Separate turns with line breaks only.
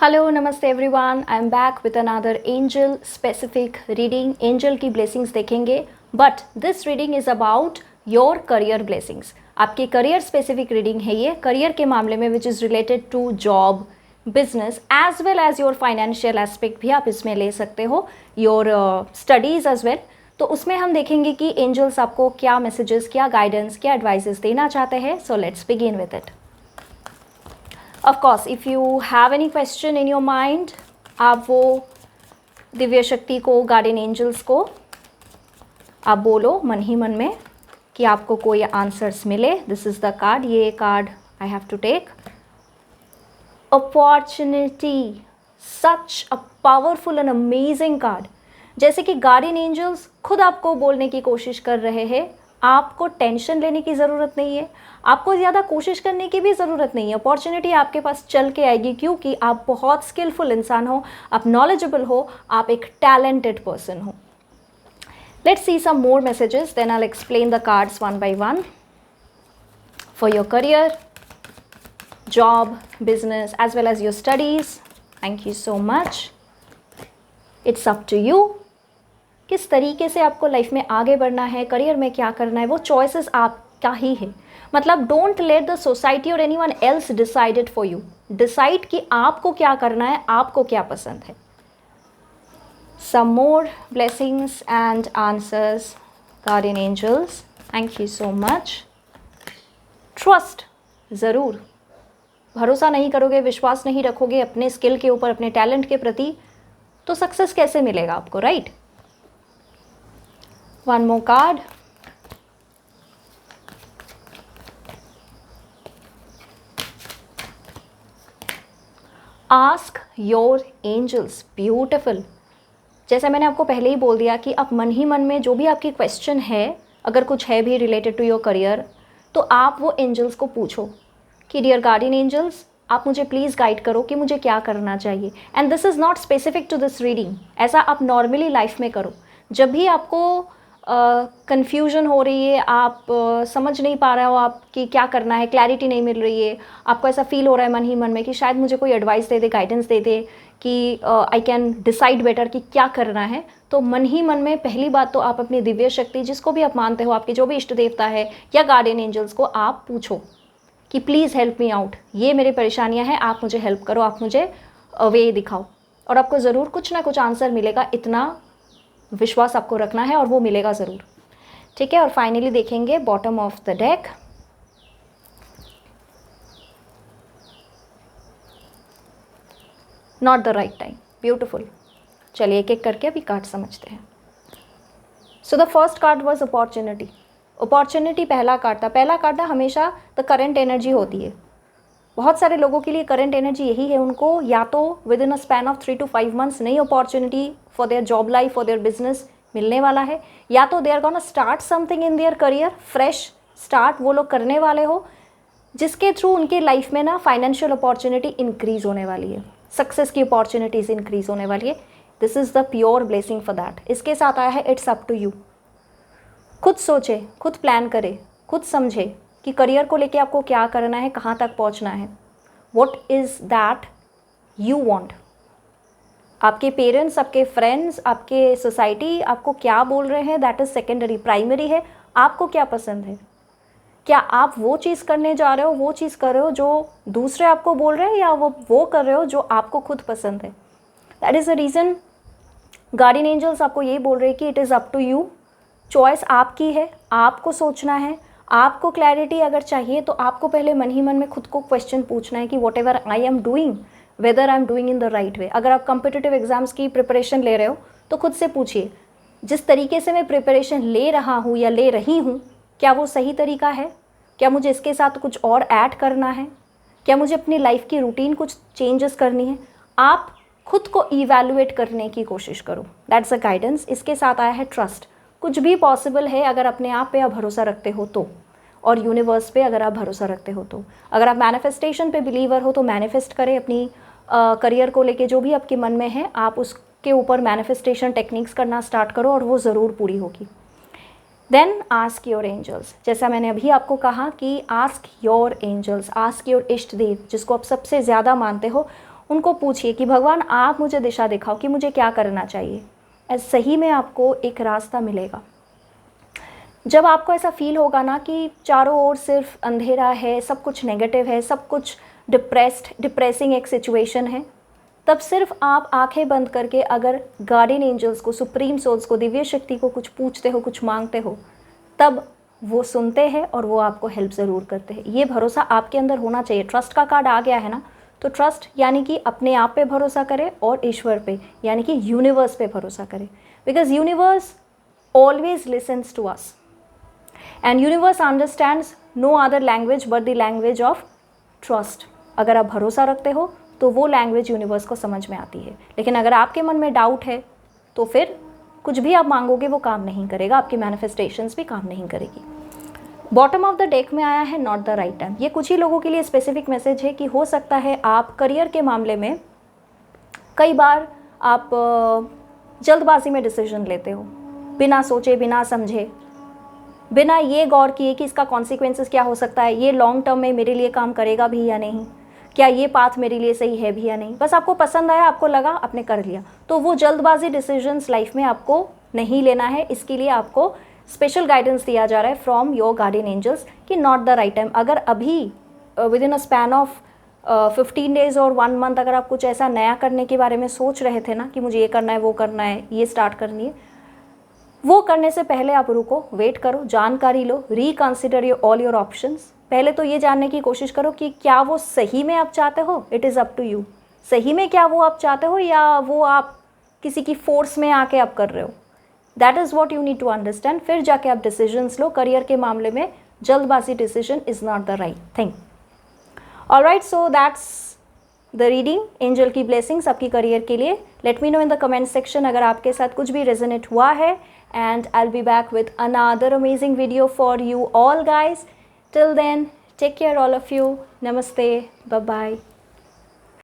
Hello नमस्ते everyone, I am back with another angel specific reading. Angel की blessings देखेंगे, but this reading is about your career blessings. आपकी career specific reading है ये, career के मामले में, which is related to job, business as well as your financial aspect भी आप इसमें ले सकते हो, योर स्टडीज़ एज वेल। तो उसमें हम देखेंगे कि एंजल्स आपको क्या मैसेजेस, क्या गाइडेंस, क्या एडवाइजेस देना चाहते हैं। So let's begin with it. Of course, if you have any question in your mind, आप वो दिव्य शक्ति को, गार्डियन एंजल्स को आप बोलो मन ही मन में कि आपको कोई आंसर्स मिले। दिस इज़ द कार्ड, ये card I have to take. Opportunity, such a powerful and amazing card. जैसे कि गार्डियन एंजल्स खुद आपको बोलने की कोशिश कर रहे हैं, आपको टेंशन लेने की ज़रूरत नहीं है, आपको ज़्यादा कोशिश करने की भी ज़रूरत नहीं है। अपॉर्चुनिटी आपके पास चल के आएगी क्योंकि आप बहुत स्किलफुल इंसान हो, आप नॉलेजेबल हो, आप एक टैलेंटेड पर्सन हो। Let's see some more messages, then I will explain the cards one by one for your career, job, business as well as your studies. Thank you so much. It's up to you, किस तरीके से आपको life में आगे बढ़ना है, career में क्या करना है, वो चॉइसेस आपका ही है। मतलब डोंट लेट द सोसाइटी और anyone else decided for you. Decide कि आपको क्या करना है, आपको क्या पसंद है। Some more blessings and answers, guardian angels, thank you so much. Trust, ज़रूर भरोसा नहीं करोगे, विश्वास नहीं रखोगे अपने स्किल के ऊपर, अपने टैलेंट के प्रति, तो सक्सेस कैसे मिलेगा आपको, right? One more card. Ask your angels. Beautiful. जैसे मैंने आपको पहले ही बोल दिया कि आप मन ही मन में जो भी आपकी क्वेश्चन है, अगर कुछ है भी रिलेटेड टू योर करियर, तो आप वो एंजल्स को पूछो कि डियर गार्डियन एंजल्स, आप मुझे प्लीज़ गाइड करो कि मुझे क्या करना चाहिए। And this is not specific to this reading, ऐसा आप नॉर्मली लाइफ में करो। जब भी आपको कन्फ्यूजन हो रही है, आप समझ नहीं पा रहे हो आप कि क्या करना है, क्लैरिटी नहीं मिल रही है, आपको ऐसा फील हो रहा है मन ही मन में कि शायद मुझे कोई एडवाइस दे दे, गाइडेंस दे दे कि आई कैन डिसाइड बेटर कि क्या करना है, तो मन ही मन में पहली बात तो आप अपनी दिव्य शक्ति, जिसको भी आप मानते हो, आपके जो भी इष्ट देवता है या गार्डियन एंजल्स को आप पूछो कि प्लीज़ हेल्प मी आउट, ये मेरी परेशानियाँ हैं, आप मुझे हेल्प करो, आप मुझे वे दिखाओ। और आपको ज़रूर कुछ ना कुछ आंसर मिलेगा, इतना विश्वास आपको रखना है और वो मिलेगा ज़रूर, ठीक है। और फाइनली देखेंगे bottom of the deck, not the right time. Beautiful. चलिए एक एक करके अभी कार्ड समझते हैं। So the first card was opportunity. Opportunity पहला कार्ड था। पहला कार्ड था हमेशा द करंट एनर्जी होती है। बहुत सारे लोगों के लिए करंट एनर्जी यही है, उनको या तो within a span of 3 to 5 months नई opportunity for their job life, for their business मिलने वाला है, या तो they are gonna start something in their career, fresh start वो लोग करने वाले हो, जिसके थ्रू उनके लाइफ में ना फाइनेंशियल अपॉर्चुनिटी इंक्रीज होने वाली है, सक्सेस की अपॉर्चुनिटीज़ इंक्रीज होने वाली है। This is the pure blessing for that. इसके साथ आया है इट्स अप टू यू। खुद सोचे, खुद प्लान करे, खुद समझे कि करियर को लेके आपको क्या करना है, कहाँ तक पहुँचना है, what is that you want. आपके पेरेंट्स, आपके फ्रेंड्स, आपके सोसाइटी आपको क्या बोल रहे हैं, दैट इज़ सेकेंडरी। प्राइमरी है आपको क्या पसंद है। क्या आप वो चीज़ करने जा रहे हो, वो चीज़ कर रहे हो जो दूसरे आपको बोल रहे हैं, या वो कर रहे हो जो आपको खुद पसंद है। That is the reason guardian angels आपको यही बोल रहे हैं कि it is up to you. Choice आपकी है, आपको सोचना है। आपको क्लैरिटी अगर चाहिए तो आपको पहले मन ही मन में खुद को क्वेश्चन पूछना है कि what ever I am doing, whether I am doing in the right way. अगर आप कॉम्पिटिटिव एग्जाम्स की प्रिपरेशन ले रहे हो तो खुद से पूछिए, जिस तरीके से मैं प्रिपरेशन ले रहा हूँ या ले रही हूँ, क्या वो सही तरीका है? क्या मुझे इसके साथ कुछ और ऐड करना है? क्या मुझे अपनी लाइफ की रूटीन कुछ चेंजेस करनी है? आप खुद को इवैल्यूएट करने की कोशिश करो। That's a guidance. इसके साथ आया है ट्रस्ट। कुछ भी पॉसिबल है अगर अपने आप पे आप भरोसा रखते हो तो, और यूनिवर्स पे अगर आप भरोसा रखते हो तो। अगर आप मैनिफेस्टेशन पे बिलीवर हो तो मैनिफेस्ट करें अपनी करियर को लेके जो भी आपके मन में है, आप उसके ऊपर मैनिफेस्टेशन टेक्निक्स करना स्टार्ट करो और वो ज़रूर पूरी होगी। Then ask your angels. जैसा मैंने अभी आपको कहा कि ask your angels, ask your इष्ट देव, जिसको आप सबसे ज़्यादा मानते हो, उनको पूछिए कि भगवान आप मुझे दिशा दिखाओ कि मुझे क्या करना चाहिए। सही में आपको एक रास्ता मिलेगा। जब आपको ऐसा फील होगा ना कि चारों ओर सिर्फ अंधेरा है, सब कुछ नेगेटिव है, सब कुछ डिप्रेसिंग एक सिचुएशन है, तब सिर्फ आप आंखें बंद करके अगर गार्डियन एंजल्स को, सुप्रीम सोल्स को, दिव्य शक्ति को कुछ पूछते हो, कुछ मांगते हो, तब वो सुनते हैं और वो आपको हेल्प ज़रूर करते हैं। ये भरोसा आपके अंदर होना चाहिए। ट्रस्ट का कार्ड आ गया है ना, तो ट्रस्ट यानी कि अपने आप पे भरोसा करें और ईश्वर पे यानी कि यूनिवर्स पे भरोसा करें, because universe always listens to us and universe understands no other language but the language of trust. अगर आप भरोसा रखते हो तो वो लैंग्वेज यूनिवर्स को समझ में आती है। लेकिन अगर आपके मन में डाउट है तो फिर कुछ भी आप मांगोगे वो काम नहीं करेगा, आपकी मैनिफेस्टेशंस भी काम नहीं करेगी। बॉटम ऑफ द डेक में आया है नॉट द राइट टाइम। ये कुछ ही लोगों के लिए स्पेसिफिक मैसेज है कि हो सकता है आप करियर के मामले में कई बार आप जल्दबाजी में डिसीजन लेते हो, बिना सोचे, बिना समझे, बिना ये गौर किए कि इसका कॉन्सिक्वेंसेस क्या हो सकता है, ये लॉन्ग टर्म में मेरे लिए काम करेगा भी या नहीं, क्या ये पाथ मेरे लिए सही है भी या नहीं। बस आपको पसंद आया, आपको लगा, आपने कर लिया। तो वो जल्दबाजी डिसीजंस लाइफ में आपको नहीं लेना है। इसके लिए आपको स्पेशल गाइडेंस दिया जा रहा है फ्रॉम योर गार्डियन एंजल्स कि नॉट द राइट टाइम। अगर अभी with in a span of 15 days और 1 मंथ अगर आप कुछ ऐसा नया करने के बारे में सोच रहे थे ना कि मुझे ये करना है, वो करना है, ये स्टार्ट करनी है, वो करने से पहले आप रुको, वेट करो, जानकारी लो, रिकंसिडर ऑल योर ऑप्शंस। पहले तो ये जानने की कोशिश करो कि क्या वो सही में आप चाहते हो। It is up to you, सही में क्या वो आप चाहते हो या वो आप किसी की फोर्स में आके आप कर रहे हो। That is what you need to understand. फिर जाके आप डिसीजंस लो। करियर के मामले में जल्दबाजी decision is not the right thing. Alright, so that's the reading. Angel की ब्लेसिंग्स आपकी करियर के लिए। Let me know in the comment section अगर आपके साथ कुछ भी रेजोनेट हुआ है, and I'll be back with another amazing video for you all guys. Till then, take care all of you. Namaste. Bye bye.